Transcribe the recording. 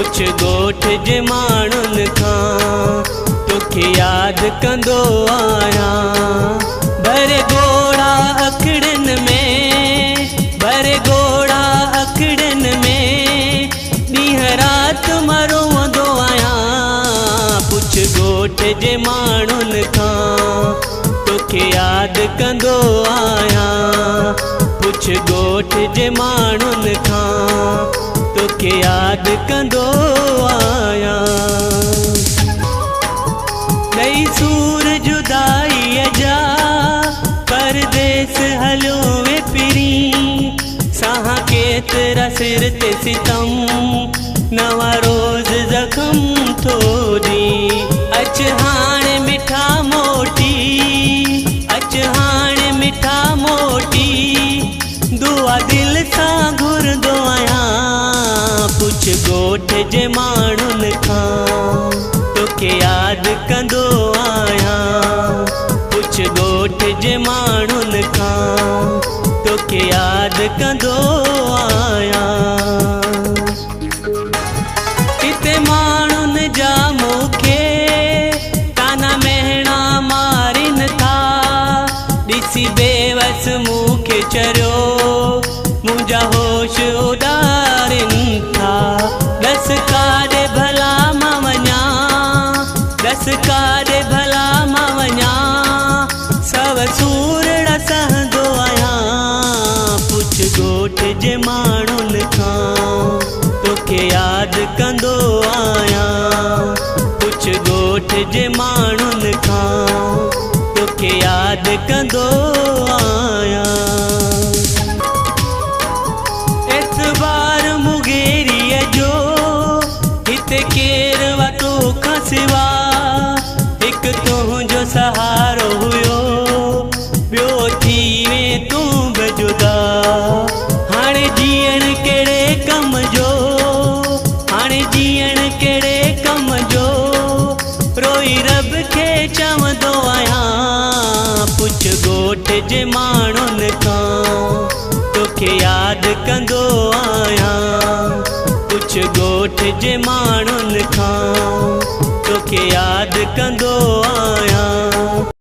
पुछ ॻोठ जे माण्हुनि खां तोखे यादि कंदो आहियां। भरे घोड़ा अखड़नि में, भरे घोड़ा अखड़नि में ॾींहं राति मां रोअंदो आहियां। पुछ ॻोठ जे माण्हुनि खां तोखे यादि कंदो आहियां। पुछ ॻोठ जे माण्हुनि खां तोखे यादि कंदो आहियां। नई सूर जुदाईअ जा परदेस हलियो वे पिरी, सां केतिरा सिर ते सितम नवा रोज़ ज़ख़म थोड़ी। अच हाणे मिठा मोटी, अच हाणे मिठा मोटी, दुआ दिल सां घुरंदो आहियां। पुछ ॻोठ जे माण्हुनि खां तोखे यादि कंदो आहियां। पुछ ॻोठ जे माण्हुनि खां तोखे यादि कंदो आहियां। हिते माण्हुनि जा मूंखे ताना मेहणा मारिन था, ॾिसी बेवस मूंखे चरियो मुंहिंजा होश उॾारिन था। दस काॾे भला मां वञा, दस काॾे भला मां वञा, सव सूरड़ सहंदो आहियां। पुछ ॻोठ जे माण्हुनि खां तोखे यादि कंदो आहियां। पुछ ॻोठ जे माण्हुनि खां तोखे यादि कंदो आहियां। एतबार मुगेरीअ जो हिते केरु वा तोखां सिवा, हिकु तुंहिंजो सहारो हुयो ॿियो थी वे तूं बि जुदा। हाणे जीअण कहिड़े कम जो, हाणे जीअण कहिड़े कम जो, रोई रब खे चवंदो आहियां। पुछ ॻोठ जे माण्हुनि खां तोखे यादि कंदो आहियां। पुछ ॻोठ जे माण्हुनि खां तोखे यादि कंदो आहियां।